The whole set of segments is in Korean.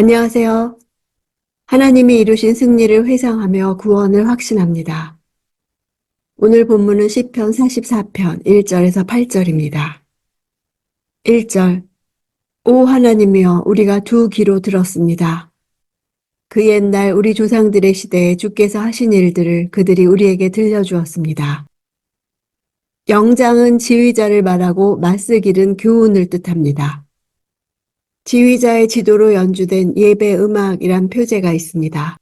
안녕하세요. 하나님이 이루신 승리를 회상하며 구원을 확신합니다. 오늘 본문은 시편 44편 1절에서 8절입니다. 1절. 오 하나님이여 우리가 두 귀로 들었습니다. 그 옛날 우리 조상들의 시대에 주께서 하신 일들을 그들이 우리에게 들려주었습니다. 영장은 지휘자를 말하고 맞쓰기는 교훈을 뜻합니다. 지휘자의 지도로 연주된 예배 음악이란 표제가 있습니다.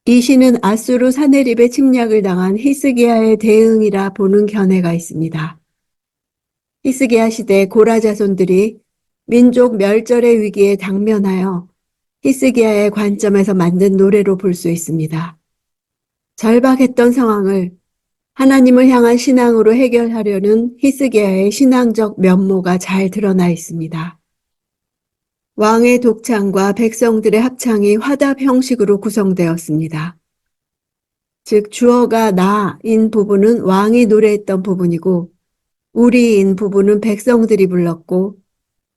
이 시는 아수르 사네립의 침략을 당한 히스기야의 대응이라 보는 견해가 있습니다. 히스기야 시대 고라 자손들이 민족 멸절의 위기에 당면하여 히스기야의 관점에서 만든 노래로 볼 수 있습니다. 절박했던 상황을 하나님을 향한 신앙으로 해결하려는 히스기야의 신앙적 면모가 잘 드러나 있습니다. 왕의 독창과 백성들의 합창이 화답 형식으로 구성되었습니다. 즉 주어가 나인 부분은 왕이 노래했던 부분이고 우리인 부분은 백성들이 불렀고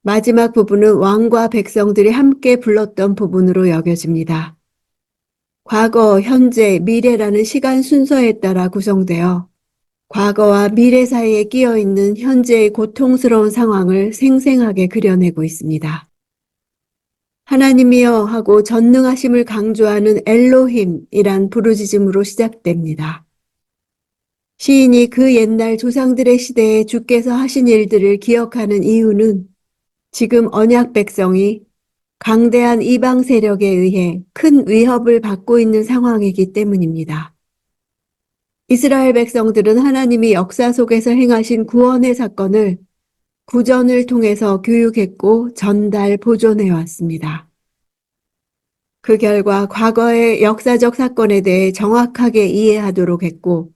마지막 부분은 왕과 백성들이 함께 불렀던 부분으로 여겨집니다. 과거, 현재, 미래라는 시간 순서에 따라 구성되어 과거와 미래 사이에 끼어 있는 현재의 고통스러운 상황을 생생하게 그려내고 있습니다. 하나님이여 하고 전능하심을 강조하는 엘로힘이란 부르짖음으로 시작됩니다. 시인이 그 옛날 조상들의 시대에 주께서 하신 일들을 기억하는 이유는 지금 언약 백성이 강대한 이방 세력에 의해 큰 위협을 받고 있는 상황이기 때문입니다. 이스라엘 백성들은 하나님이 역사 속에서 행하신 구원의 사건을 구전을 통해서 교육했고 전달, 보존해 왔습니다. 그 결과 과거의 역사적 사건에 대해 정확하게 이해하도록 했고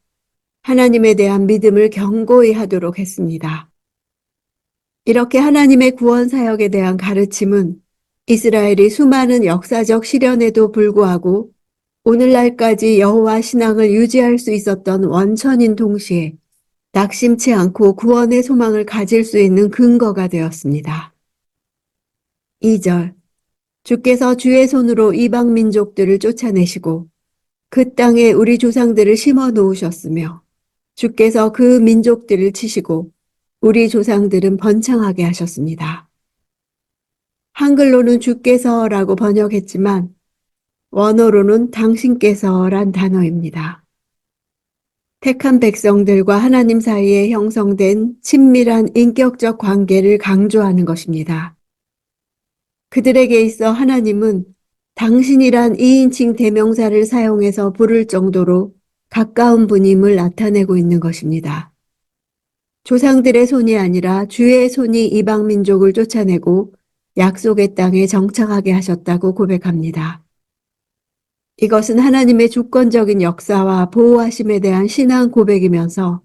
하나님에 대한 믿음을 견고히 하도록 했습니다. 이렇게 하나님의 구원 사역에 대한 가르침은 이스라엘이 수많은 역사적 시련에도 불구하고 오늘날까지 여호와 신앙을 유지할 수 있었던 원천인 동시에 낙심치 않고 구원의 소망을 가질 수 있는 근거가 되었습니다. 2절. 주께서 주의 손으로 이방 민족들을 쫓아내시고 그 땅에 우리 조상들을 심어 놓으셨으며 주께서 그 민족들을 치시고 우리 조상들은 번창하게 하셨습니다. 한글로는 주께서라고 번역했지만 원어로는 당신께서란 단어입니다. 택한 백성들과 하나님 사이에 형성된 친밀한 인격적 관계를 강조하는 것입니다. 그들에게 있어 하나님은 당신이란 2인칭 대명사를 사용해서 부를 정도로 가까운 분임을 나타내고 있는 것입니다. 조상들의 손이 아니라 주의 손이 이방 민족을 쫓아내고 약속의 땅에 정착하게 하셨다고 고백합니다. 이것은 하나님의 주권적인 역사와 보호하심에 대한 신앙 고백이면서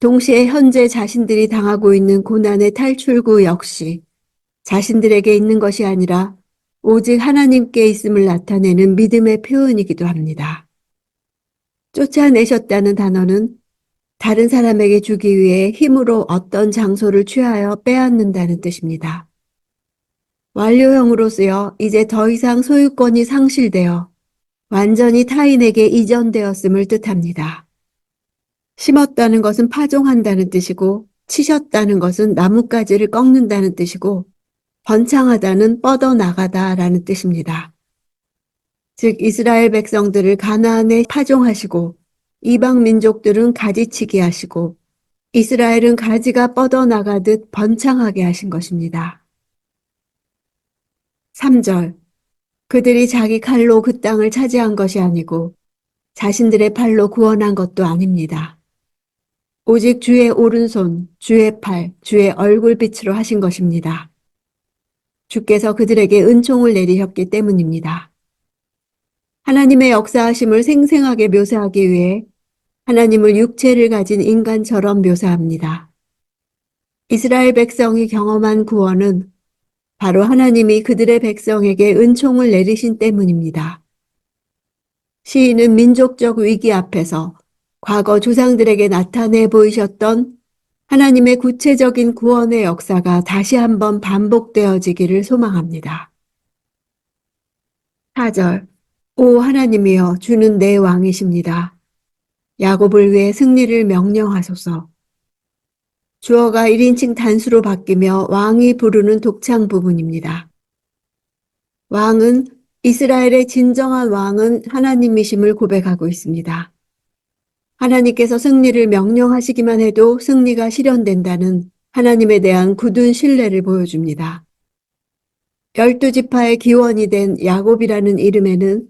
동시에 현재 자신들이 당하고 있는 고난의 탈출구 역시 자신들에게 있는 것이 아니라 오직 하나님께 있음을 나타내는 믿음의 표현이기도 합니다. 쫓아내셨다는 단어는 다른 사람에게 주기 위해 힘으로 어떤 장소를 취하여 빼앗는다는 뜻입니다. 완료형으로 쓰여 이제 더 이상 소유권이 상실되어 완전히 타인에게 이전되었음을 뜻합니다. 심었다는 것은 파종한다는 뜻이고 치셨다는 것은 나뭇가지를 꺾는다는 뜻이고 번창하다는 뻗어나가다라는 뜻입니다. 즉 이스라엘 백성들을 가나안에 파종하시고 이방 민족들은 가지치기 하시고 이스라엘은 가지가 뻗어나가듯 번창하게 하신 것입니다. 3절. 그들이 자기 칼로 그 땅을 차지한 것이 아니고 자신들의 팔로 구원한 것도 아닙니다. 오직 주의 오른손, 주의 팔, 주의 얼굴빛으로 하신 것입니다. 주께서 그들에게 은총을 내리셨기 때문입니다. 하나님의 역사하심을 생생하게 묘사하기 위해 하나님을 육체를 가진 인간처럼 묘사합니다. 이스라엘 백성이 경험한 구원은 바로 하나님이 그들의 백성에게 은총을 내리신 때문입니다. 시인은 민족적 위기 앞에서 과거 조상들에게 나타내 보이셨던 하나님의 구체적인 구원의 역사가 다시 한번 반복되어지기를 소망합니다. 4절. 오 하나님이여 주는 내 왕이십니다. 야곱을 위해 승리를 명령하소서. 주어가 1인칭 단수로 바뀌며 왕이 부르는 독창 부분입니다. 왕은 이스라엘의 진정한 왕은 하나님이심을 고백하고 있습니다. 하나님께서 승리를 명령하시기만 해도 승리가 실현된다는 하나님에 대한 굳은 신뢰를 보여줍니다. 12지파의 기원이 된 야곱이라는 이름에는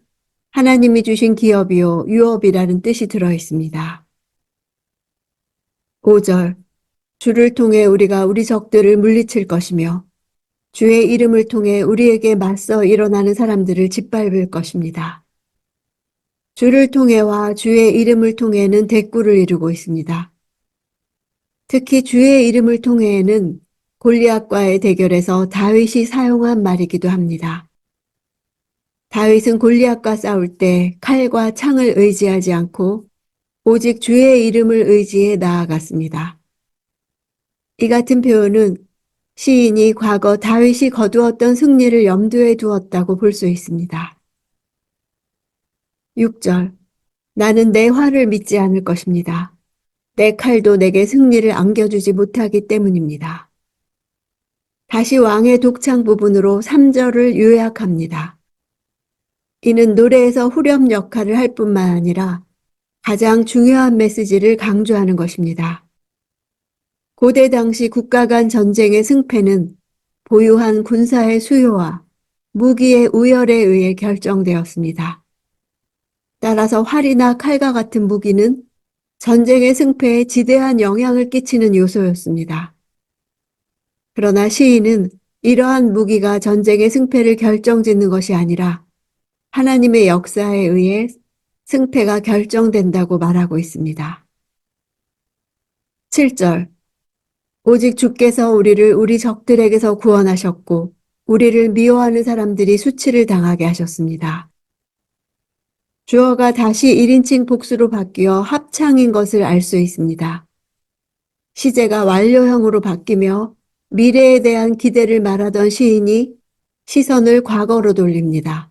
하나님이 주신 기업이요 유업이라는 뜻이 들어 있습니다. 5절. 주를 통해 우리가 우리 적들을 물리칠 것이며 주의 이름을 통해 우리에게 맞서 일어나는 사람들을 짓밟을 것입니다. 주를 통해와 주의 이름을 통해는 대꾸를 이루고 있습니다. 특히 주의 이름을 통해는 골리앗과의 대결에서 다윗이 사용한 말이기도 합니다. 다윗은 골리앗과 싸울 때 칼과 창을 의지하지 않고 오직 주의 이름을 의지해 나아갔습니다. 이 같은 표현은 시인이 과거 다윗이 거두었던 승리를 염두에 두었다고 볼 수 있습니다. 6절. 나는 내 활을 믿지 않을 것입니다. 내 칼도 내게 승리를 안겨주지 못하기 때문입니다. 다시 왕의 독창 부분으로 3절을 요약합니다. 이는 노래에서 후렴 역할을 할 뿐만 아니라 가장 중요한 메시지를 강조하는 것입니다. 고대 당시 국가 간 전쟁의 승패는 보유한 군사의 수요와 무기의 우열에 의해 결정되었습니다. 따라서 활이나 칼과 같은 무기는 전쟁의 승패에 지대한 영향을 끼치는 요소였습니다. 그러나 시인은 이러한 무기가 전쟁의 승패를 결정짓는 것이 아니라 하나님의 역사에 의해 승패가 결정된다고 말하고 있습니다. 7절. 오직 주께서 우리를 우리 적들에게서 구원하셨고 우리를 미워하는 사람들이 수치를 당하게 하셨습니다. 주어가 다시 1인칭 복수로 바뀌어 합창인 것을 알 수 있습니다. 시제가 완료형으로 바뀌며 미래에 대한 기대를 말하던 시인이 시선을 과거로 돌립니다.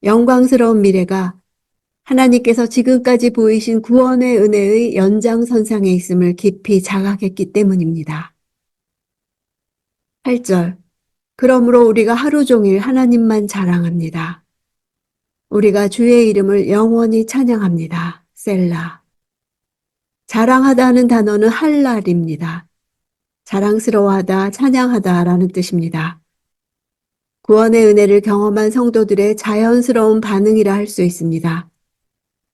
영광스러운 미래가 하나님께서 지금까지 보이신 구원의 은혜의 연장선상에 있음을 깊이 자각했기 때문입니다. 8절. 그러므로 우리가 하루 종일 하나님만 자랑합니다. 우리가 주의 이름을 영원히 찬양합니다. 셀라. 자랑하다는 단어는 할랄입니다. 자랑스러워하다, 찬양하다라는 뜻입니다. 구원의 은혜를 경험한 성도들의 자연스러운 반응이라 할 수 있습니다.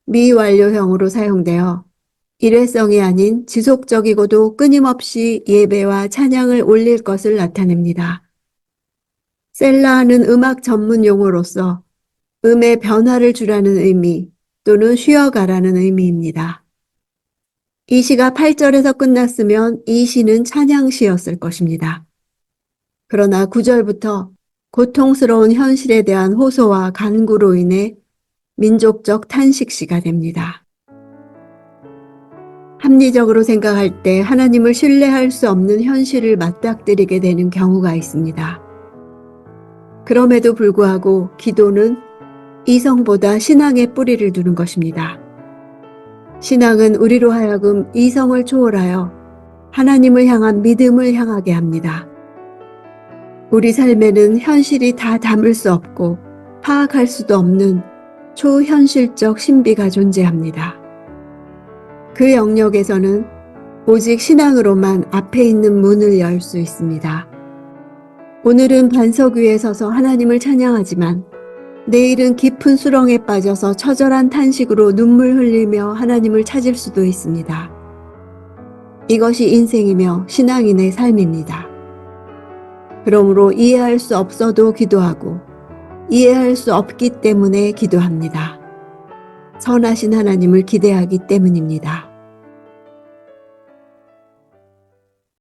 미완료형으로 사용되어 일회성이 아닌 지속적이고도 끊임없이 예배와 찬양을 올릴 것을 나타냅니다. 셀라는 음악 전문 용어로서 음의 변화를 주라는 의미 또는 쉬어가라는 의미입니다. 이 시가 8절에서 끝났으면 이 시는 찬양시였을 것입니다. 그러나 9절부터 고통스러운 현실에 대한 호소와 간구로 인해 민족적 탄식시가 됩니다. 합리적으로 생각할 때 하나님을 신뢰할 수 없는 현실을 맞닥뜨리게 되는 경우가 있습니다. 그럼에도 불구하고 기도는 이성보다 신앙에 뿌리를 두는 것입니다. 신앙은 우리로 하여금 이성을 초월하여 하나님을 향한 믿음을 향하게 합니다. 우리 삶에는 현실이 다 담을 수 없고 파악할 수도 없는 초현실적 신비가 존재합니다. 그 영역에서는 오직 신앙으로만 앞에 있는 문을 열 수 있습니다. 오늘은 반석 위에 서서 하나님을 찬양하지만 내일은 깊은 수렁에 빠져서 처절한 탄식으로 눈물 흘리며 하나님을 찾을 수도 있습니다. 이것이 인생이며 신앙인의 삶입니다. 그러므로 이해할 수 없어도 기도하고 이해할 수 없기 때문에 기도합니다. 선하신 하나님을 기대하기 때문입니다.